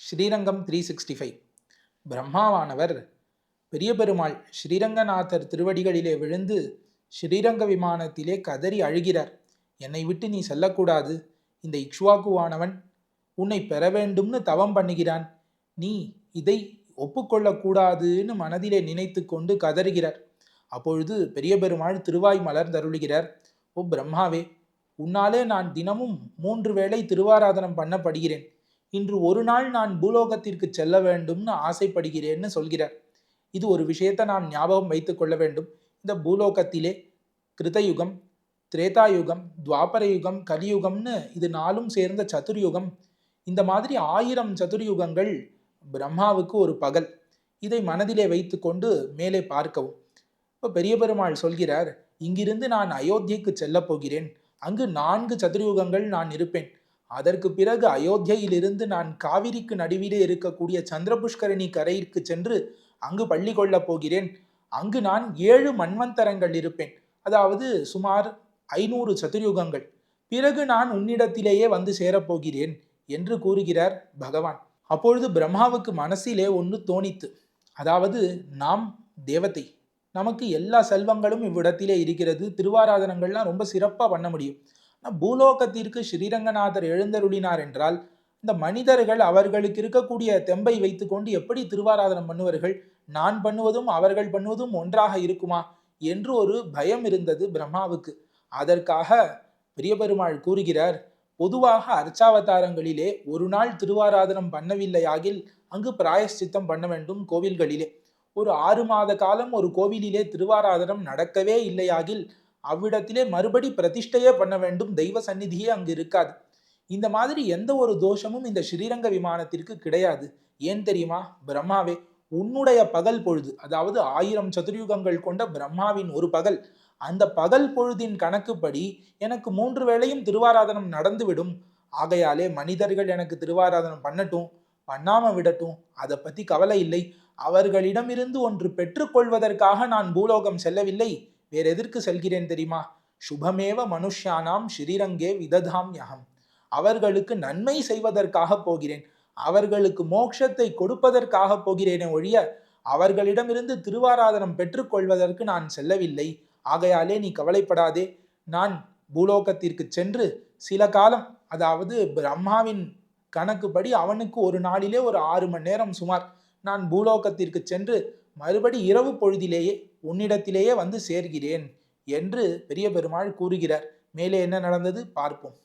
ஸ்ரீரங்கம் 365. பிரம்மாவானவர் பெரிய பெருமாள் ஸ்ரீரங்கநாதர் திருவடிகளிலே விழுந்து ஸ்ரீரங்க விமானத்திலே கதறி அழுகிறார். என்னை விட்டு நீ செல்லக்கூடாது, இந்த இக்ஷ்வாகுவானவன் உன்னை பெற வேண்டும்னு தவம் பண்ணுகிறான், நீ இதை ஒப்புக்கொள்ளக்கூடாதுன்னு மனதிலே நினைத்து கொண்டு கதறுகிறார். அப்பொழுது பெரிய பெருமாள் திருவாய் மலர்ந்தருளுகிறார். ஓ பிரம்மாவே, உன்னாலே நான் தினமும் 3 வேளை திருவாராதனம் பண்ணப்படுகிறேன். இன்று ஒரு நாள் நான் பூலோகத்திற்கு செல்ல வேண்டும்னு ஆசைப்படுகிறேன்னு சொல்கிறார். இது ஒரு விஷயத்தை நாம் ஞாபகம் வைத்துக் கொள்ள வேண்டும். இந்த பூலோகத்திலே கிருதயுகம், திரேதாயுகம், துவாபர யுகம், கலியுகம்னு இது 4ம் சேர்ந்த சதுர்யுகம். இந்த மாதிரி 1000 சதுர்யுகங்கள் பிரம்மாவுக்கு ஒரு பகல். இதை மனதிலே வைத்து கொண்டு மேலே பார்க்கவும். இப்போ பெரிய பெருமாள் சொல்கிறார், இங்கிருந்து நான் அயோத்தியைக்கு செல்ல போகிறேன். அங்கு 4 சதுர்யுகங்கள் நான் இருப்பேன். அதற்கு பிறகு அயோத்தியிலிருந்து நான் காவிரிக்கு நடுவிலே இருக்கக்கூடிய சந்திரபுஷ்கரணி கரைக்கு சென்று அங்கு பள்ளி கொள்ளப் போகிறேன். அங்கு நான் 7 மன்வந்தரங்கள் இருப்பேன், அதாவது சுமார் 500 சதுர்யுகங்கள். பிறகு நான் உன்னிடத்திலேயே வந்து சேரப்போகிறேன் என்று கூறுகிறார் பகவான். அப்பொழுது பிரம்மாவுக்கு மனசிலே ஒன்று தோணித்து, அதாவது நாம் தேவதை, நமக்கு எல்லா செல்வங்களும் இவ்விடத்திலே இருக்கிறது, திருவாராதனங்கள்லாம் ரொம்ப சிறப்பாக பண்ண முடியும். பூலோகத்திற்கு ஸ்ரீரங்கநாதர் எழுந்தருளினார் என்றால் இந்த மனிதர்கள் அவர்களுக்கு இருக்கக்கூடிய தெம்பை வைத்துக்கொண்டு எப்படி திருவாராதனம் பண்ணுவார்கள்? நான் பண்ணுவதும் அவர்கள் பண்ணுவதும் ஒன்றாக இருக்குமா என்று ஒரு பயம் இருந்தது பிரம்மாவுக்கு. அதற்காக பெரிய பெருமாள் கூறுகிறார், பொதுவாக அர்ச்சாவதாரங்களிலே ஒரு நாள் திருவாராதனம் பண்ணவில்லையாகில் அங்கு பிராயஷ்சித்தம் பண்ண வேண்டும். கோவில்களிலே ஒரு 6 மாத காலம் ஒரு கோவிலிலே திருவாராதனம் நடக்கவே இல்லையாகில் அவ்விடத்திலே மறுபடி பிரதிஷ்டையே பண்ண வேண்டும், தெய்வ சந்நிதியே அங்கு இருக்காது. இந்த மாதிரி எந்த ஒரு தோஷமும் இந்த ஸ்ரீரங்க விமானத்திற்கு கிடையாது. ஏன் தெரியுமா? பிரம்மாவே, உன்னுடைய பகல் பொழுது, அதாவது 1000 சதுர்யுகங்கள் கொண்ட பிரம்மாவின் ஒரு பகல், அந்த பகல் பொழுதின் கணக்குப்படி எனக்கு 3 வேளையும் திருவாராதனம் நடந்துவிடும். ஆகையாலே மனிதர்கள் எனக்கு திருவாராதனம் பண்ணட்டும், பண்ணாம விடட்டும், அதை பத்தி கவலை இல்லை. அவர்களிடமிருந்து ஒன்று பெற்றுக்கொள்வதற்காக நான் பூலோகம் செல்லவில்லை. வேற எதற்கு செல்கிறேன் தெரியுமா? சுபமேவ மனுஷ்யானாம் ஸ்ரீரங்கே விததாம்யகம். அவர்களுக்கு நன்மை செய்வதற்காக போகிறேன், அவர்களுக்கு மோட்சத்தை கொடுப்பதற்காக போகிறேனே ஒழிய அவர்களிடமிருந்து திருவாராதனம் பெற்றுக்கொள்வதற்கு நான் செல்லவில்லை. ஆகையாலே நீ கவலைப்படாதே. நான் பூலோகத்திற்கு சென்று சில காலம், அதாவது பிரம்மாவின் கணக்குப்படி அவனுக்கு ஒரு நாளிலே ஒரு 6 மணி நேரம் சுமார், நான் பூலோகத்திற்கு சென்று மறுபடி இரவு பொழுதிலேயே உன்னிடத்திலேயே வந்து சேர்கிறேன் என்று பெரிய பெருமாள் கூறுகிறார். மேலே என்ன நடந்தது பார்ப்போம்.